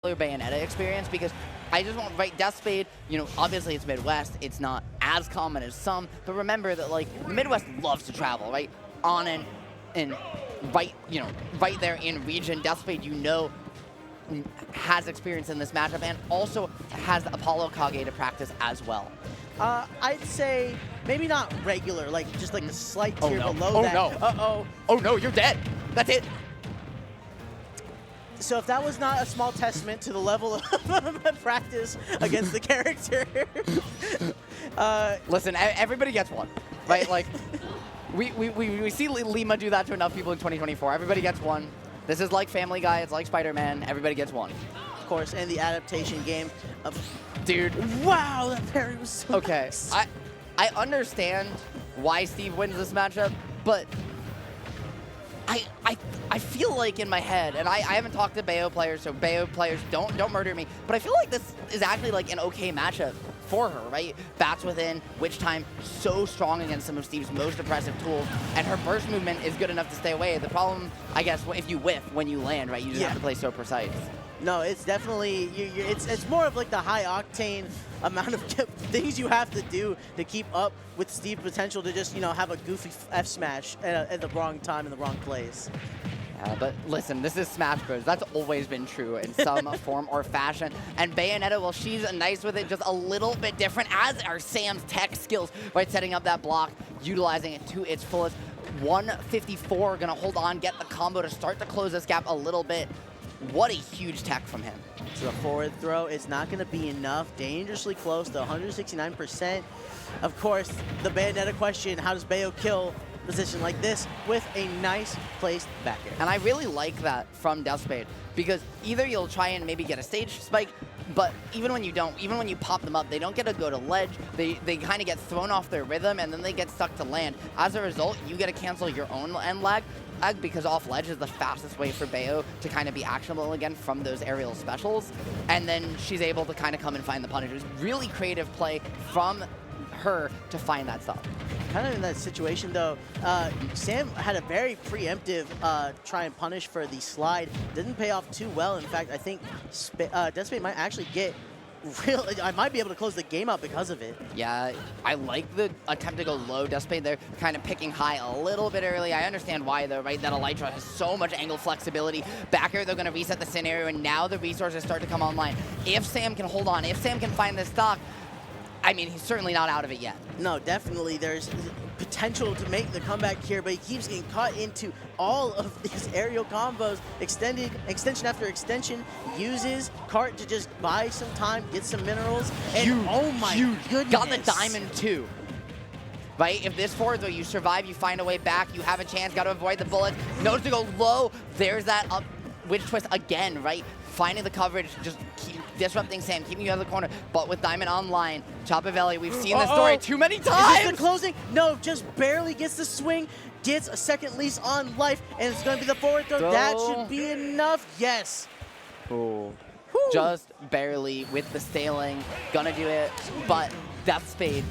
Bayonetta experience, because I just want, right, Deathspade, you know, obviously it's Midwest, it's not as common as some, but remember that, like, the Midwest loves to travel, right? On and right, you know, right there in region, Deathspade, you know, has experience in this matchup and also has Apollo Kage to practice as well. I'd say maybe not regular, like just like a slight tier below that. No. Uh-oh. Oh no, you're dead. That's it. So if that was not a small testament to the level of practice against the character. Listen, everybody gets one, right? Like, we see Lima do that to enough people in 2024. Everybody gets one. This is like Family Guy. It's like Spider-Man. Everybody gets one. Of course, and the adaptation game of... Dude. Wow, that parry was so okay, nice. I understand why Steve wins this matchup, but I feel like in my head, and I haven't talked to Bayo players, so Bayo players don't murder me, but I feel like this is actually like an okay matchup for her, right? Bats within, Witch Time, so strong against some of Steve's most oppressive tools, and her burst movement is good enough to stay away. The problem, I guess, if you whiff when you land, right, you just have to play so precise. No, it's definitely, it's more of like the high octane amount of things you have to do to keep up with Steve's potential to just, you know, have a goofy F smash at the wrong time in the wrong place. Yeah, but listen, this is Smash Bros. That's always been true in some form or fashion. And Bayonetta, well, she's nice with it, just a little bit different, as are Sam's tech skills, right? Setting up that block, utilizing it to its fullest. 154, gonna hold on, get the combo to start to close this gap a little bit. What a huge tech from him. So the forward throw is not going to be enough. Dangerously close to 169%. Of course, the Bayonetta question, how does Bayo kill a position like this with a nice placed back air? And I really like that from Deathspade, because either you'll try and maybe get a stage spike, but even when you don't, even when you pop them up, they don't get to go to ledge. They kind of get thrown off their rhythm, and then they get stuck to land. As a result, you get to cancel your own end lag, because off ledge is the fastest way for Bayo to kind of be actionable again from those aerial specials. And then she's able to kind of come and find the punish. It was really creative play from her to find that stuff. Kind of in that situation though, Sam had a very preemptive try and punish for the slide. Didn't pay off too well. In fact, I think Deathspade might actually get I might be able to close the game out because of it. Yeah, I like the attempt to go low. Deathspade, they're kind of picking high a little bit early. I understand why though, right? That Elytra has so much angle flexibility. Back here, they're going to reset the scenario, and now the resources start to come online. If Sam can hold on, if Sam can find this stock, I mean, he's certainly not out of it yet. No, definitely. There's potential to make the comeback here, but he keeps getting caught into all of these aerial combos. Extension after extension, uses Cart to just buy some time, get some minerals, and oh my goodness. Got the diamond too. Right? If this forward, though, you survive, you find a way back, you have a chance, got to avoid the bullets. Knows to go low. There's that up witch twist again, right? Finding the coverage, just keep disrupting Sam, keeping you out of the corner. But with Diamond online, Chopavelli, we've seen this story too many times. Is this the closing? No, just barely gets the swing, gets a second lease on life, and it's going to be the forward throw. That should be enough. Yes. Ooh. Just barely with the staling, gonna do it. But Deathspade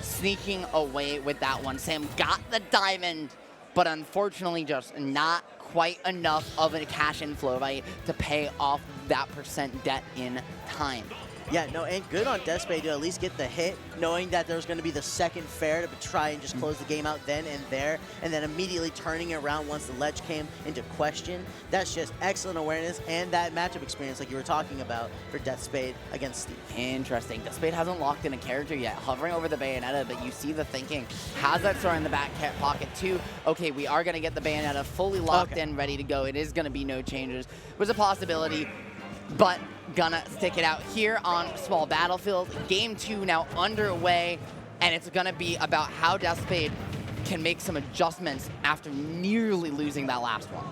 sneaking away with that one. Sam got the diamond, but unfortunately just not quite enough of a cash inflow, right, to pay off that % debt in time. Yeah, no, and good on Deathspade to at least get the hit, knowing that there's going to be the second fair to try and just close the game out then and there, and then immediately turning it around once the ledge came into question. That's just excellent awareness and that matchup experience like you were talking about for Deathspade against Steve. Interesting. Deathspade hasn't locked in a character yet, hovering over the Bayonetta, but you see the thinking. Has that throw in the back pocket too. Okay, we are going to get the Bayonetta fully locked in, ready to go. It is going to be no changes. It was a possibility, but gonna stick it out here on Small Battlefield. Game 2 now underway, and it's gonna be about how Deathspade can make some adjustments after nearly losing that last one.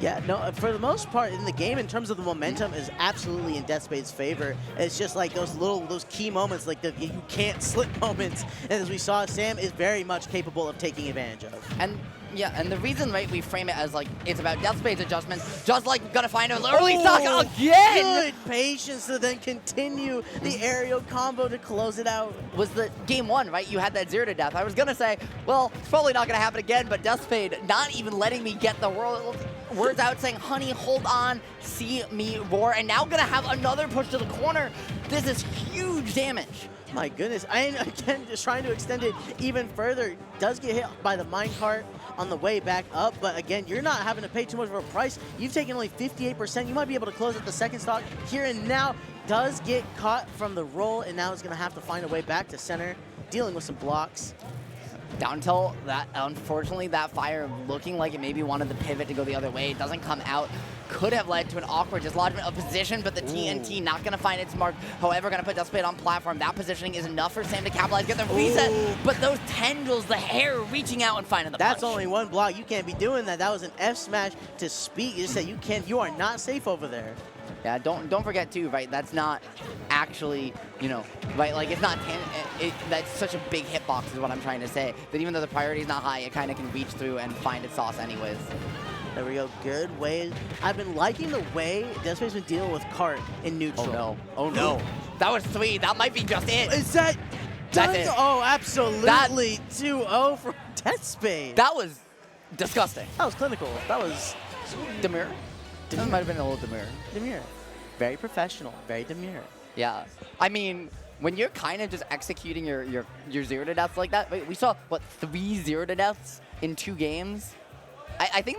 Yeah, no, for the most part in the game, in terms of the momentum, is absolutely in Deathspade's favor. It's just like those key moments, like the you can't slip moments. And as we saw, Sam is very much capable of taking advantage of. And yeah, and the reason, right, we frame it as like it's about Deathspade's adjustments, just like gonna find an early stock again. Good patience to then continue the aerial combo to close it out. Was the game 1, right? You had that 0 to death. I was gonna say, well, it's probably not gonna happen again, but Deathspade not even letting me get the world words out saying, honey, hold on, see me roar, and now gonna have another push to the corner. This is huge damage. My goodness. And again, just trying to extend it even further. Does get hit by the minecart on the way back up, but again, you're not having to pay too much of a price. You've taken only 58%. You might be able to close at the second stock here and now. Does get caught from the roll, and now is going to have to find a way back to center, dealing with some blocks. Down tilt, that unfortunately that fire looking like it maybe wanted the pivot to go the other way. It doesn't come out. Could have led to an awkward dislodgement of position, but the TNT not going to find its mark. However, going to put Deathspade on platform. That positioning is enough for Sam to capitalize, get the reset. But those tendrils, the hair reaching out and finding the That's punch. only one block. You can't be doing that. That was an F smash to speak. You just said you are not safe over there. Yeah, don't forget too, right? That's not actually, you know, right? Like it's not, that's such a big hitbox is what I'm trying to say. That even though the priority is not high, it kind of can reach through and find its sauce anyways. There we go. Good way. I've been liking the way Deathspade's been dealing with cart in neutral. Oh no! Oh no! That was 3. That might be just it. Is that? That's it. Oh, absolutely. 2-0 from Deathspade. That was disgusting. That was clinical. That was Demure. That might have been a little demure. demure. Very professional. Very demure. Yeah. I mean, when you're kind of just executing your 0 to deaths like that, we saw what 3 0 to deaths in 2 games. I think